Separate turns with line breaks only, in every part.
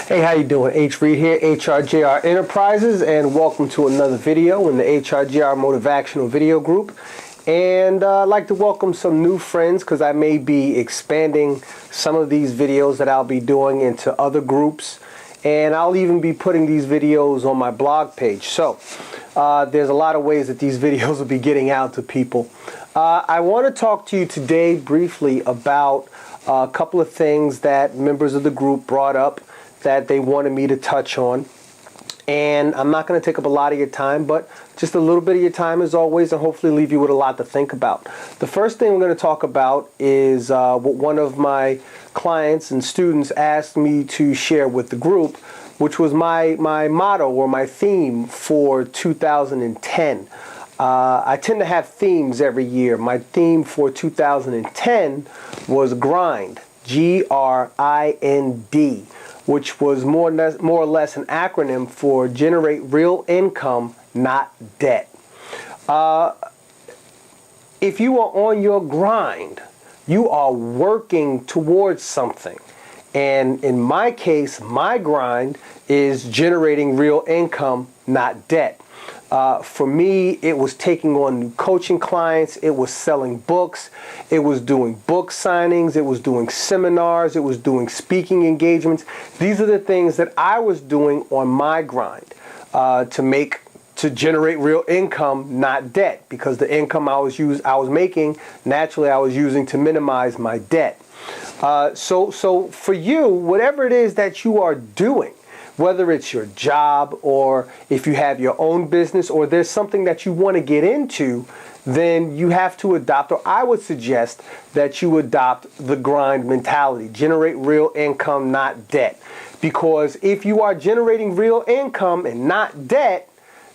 Hey, how you doing? H. Reed here, HRJR Enterprises, and welcome to another video in the HRJR Motivational Video Group. And I'd like to welcome some new friends because I may be expanding some of these videos that I'll be doing into other groups. And I'll even be putting these videos on my blog page. So there's a lot of ways that these videos will be getting out to people. I want to talk to you today briefly about a couple of things that members of the group brought up that they wanted me to touch on. And I'm not going to take up a lot of your time, but just a little bit of your time as always, and hopefully leave you with a lot to think about. The first thing we're going to talk about is what one of my clients and students asked me to share with the group, which was my motto or my theme for 2010. I tend to have themes every year. My theme for 2010 was grind, G-R-I-N-D, which was more or less an acronym for generate real income, not debt. If you are on your grind, you are working towards something. And in my case, my grind is generating real income, not debt. For me, it was taking on new coaching clients, it was selling books, it was doing book signings, it was doing seminars, it was doing speaking engagements. These are the things that I was doing on my grind to generate real income, not debt, because the income I was making, naturally I was using to minimize my debt. So for you, whatever it is that you are doing, whether it's your job or if you have your own business or there's something that you want to get into, then you have to adopt, or I would suggest that you adopt the grind mentality. Generate real income, not debt. Because if you are generating real income and not debt,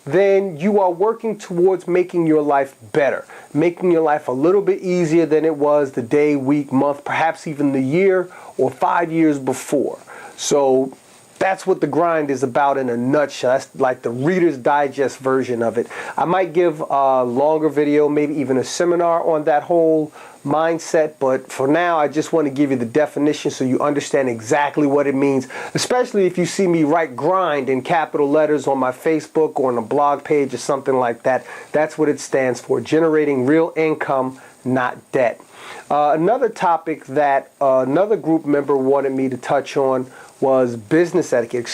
then you are working towards making your life better, making your life a little bit easier than it was the day, week, month, perhaps even the year or 5 years before. So that's what the grind is about in a nutshell. That's like the Reader's Digest version of it. I might give a longer video, maybe even a seminar on that whole mindset, but for now I just want to give you the definition so you understand exactly what it means, especially if you see me write grind in capital letters on my Facebook or on a blog page or something like that. That's what it stands for, generating real income, not debt. Another topic that another group member wanted me to touch on was business etiquette.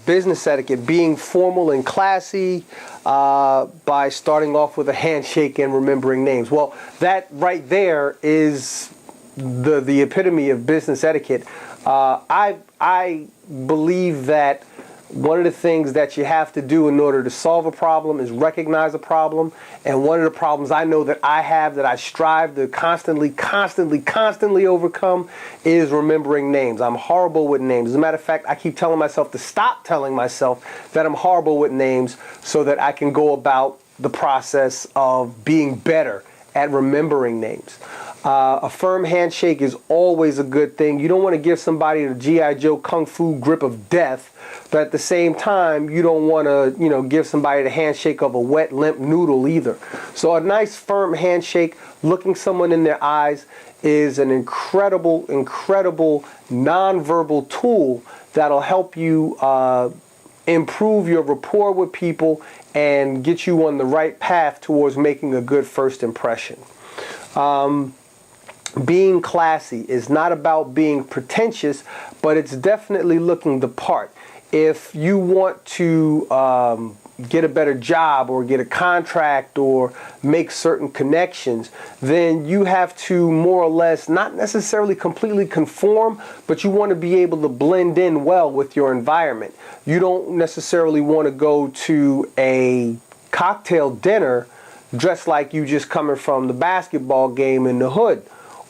Business etiquette, being formal and classy by starting off with a handshake and remembering names. Well, that right there is the epitome of business etiquette. I believe that one of the things that you have to do in order to solve a problem is recognize a problem. And one of the problems I know that I have, that I strive to constantly overcome, is remembering names. I'm horrible with names. As a matter of fact, I keep telling myself to stop telling myself that I'm horrible with names so that I can go about the process of being better at remembering names. A firm handshake is always a good thing. You don't want to give somebody the G.I. Joe Kung Fu grip of death, but at the same time, you don't want to, give somebody the handshake of a wet, limp noodle either. So a nice, firm handshake, looking someone in their eyes, is an incredible nonverbal tool that'll help you improve your rapport with people and get you on the right path towards making a good first impression. Being classy is not about being pretentious, but it's definitely looking the part. If you want to get a better job or get a contract or make certain connections, then you have to more or less not necessarily completely conform, but you want to be able to blend in well with your environment. You don't necessarily want to go to a cocktail dinner dressed like you just coming from the basketball game in the hood,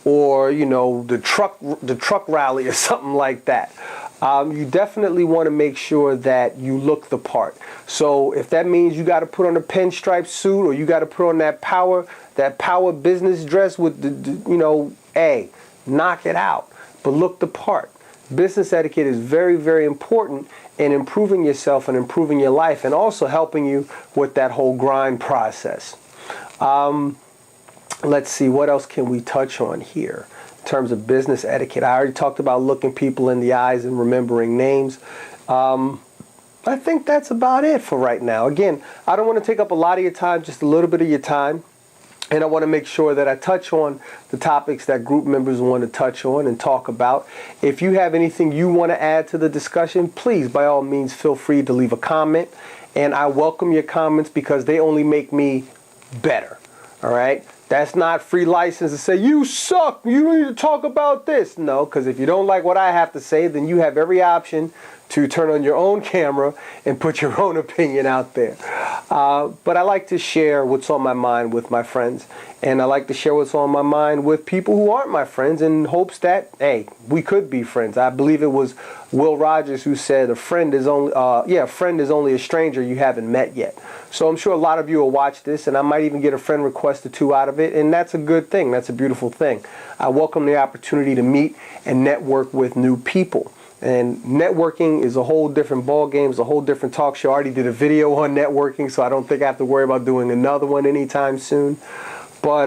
or the truck rally or something like that. You definitely want to make sure that you look the part. So if that means you got to put on a pinstripe suit, or you got to put on that power business dress with knock it out, but look the part. Business etiquette is very, very important in improving yourself and improving your life, and also helping you with that whole grind process. Let's see, what else can we touch on here in terms of business etiquette. I already talked about looking people in the eyes and remembering names. I think that's about it for right now. Again, I don't want to take up a lot of your time, just a little bit of your time. And I want to make sure that I touch on the topics that group members want to touch on and talk about. If you have anything you want to add to the discussion, please, by all means, feel free to leave a comment. And I welcome your comments because they only make me better. All right? That's not free license to say, you suck, you need to talk about this. No, because if you don't like what I have to say, then you have every option to turn on your own camera and put your own opinion out there. But I like to share what's on my mind with my friends. And I like to share what's on my mind with people who aren't my friends in hopes that, hey, we could be friends. I believe it was Will Rogers who said a friend is only a stranger you haven't met yet. So I'm sure a lot of you will watch this, and I might even get a friend request or two out of it, and that's a good thing. That's a beautiful thing. I welcome the opportunity to meet and network with new people. And networking is a whole different ball game, it's a whole different talk show. I already did a video on networking, so I don't think I have to worry about doing another one anytime soon. But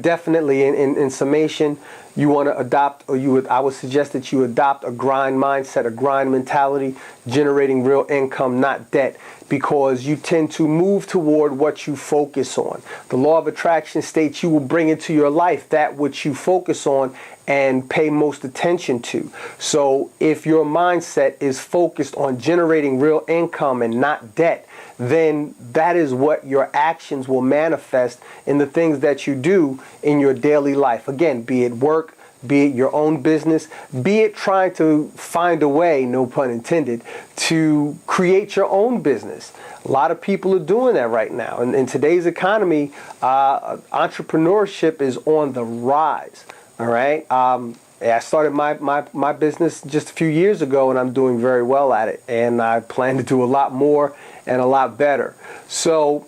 definitely, in summation, you want to adopt, I would suggest that you adopt a grind mindset, a grind mentality, generating real income, not debt, because you tend to move toward what you focus on. The law of attraction states you will bring into your life that which you focus on and pay most attention to. So if your mindset is focused on generating real income and not debt, then that is what your actions will manifest in the things that you do in your daily life. Again, be it work, be it your own business, be it trying to find a way, no pun intended, to create your own business. A lot of people are doing that right now. And in today's economy, entrepreneurship is on the rise. All right. I started my business just a few years ago, and I'm doing very well at it. And I plan to do a lot more and a lot better. So,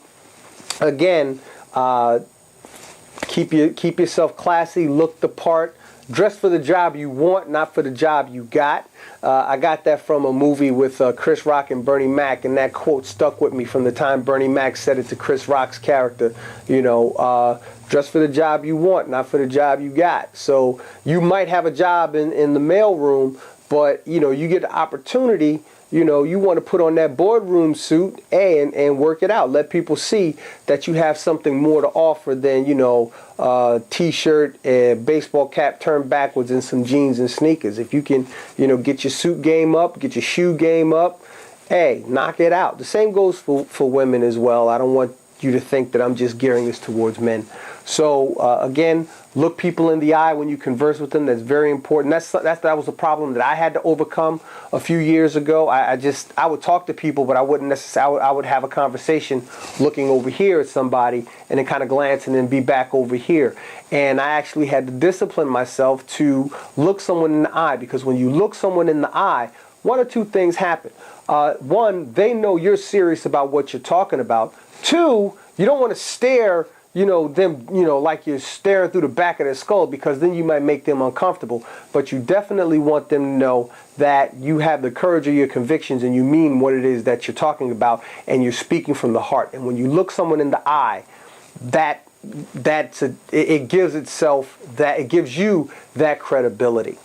again, keep yourself classy, look the part, dress for the job you want, not for the job you got. I got that from a movie with Chris Rock and Bernie Mac, and that quote stuck with me from the time Bernie Mac said it to Chris Rock's character. Dress for the job you want, not for the job you got. So you might have a job in the mailroom, but you get the opportunity. You want to put on that boardroom suit and work it out. Let people see that you have something more to offer than t-shirt and baseball cap turned backwards and some jeans and sneakers. If you can get your suit game up, get your shoe game up, hey, knock it out. The same goes for women as well. I don't want you to think that I'm just gearing this towards men. So again, look people in the eye when you converse with them. That's very important. That was a problem that I had to overcome a few years ago. I would talk to people, but I wouldn't necessarily. I would have a conversation looking over here at somebody and then kind of glance and then be back over here. And I actually had to discipline myself to look someone in the eye, because when you look someone in the eye, one or two things happen. One, they know you're serious about what you're talking about. Two, you don't want to stare, them, like you're staring through the back of their skull, because then you might make them uncomfortable. But you definitely want them to know that you have the courage of your convictions and you mean what it is that you're talking about and you're speaking from the heart. And when you look someone in the eye, it gives you that credibility.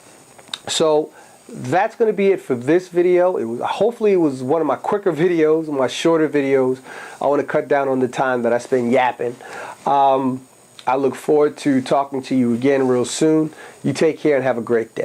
So that's going to be it for this video. Hopefully it was one of my quicker videos, my shorter videos. I want to cut down on the time that I spend yapping. I look forward to talking to you again real soon. You take care and have a great day.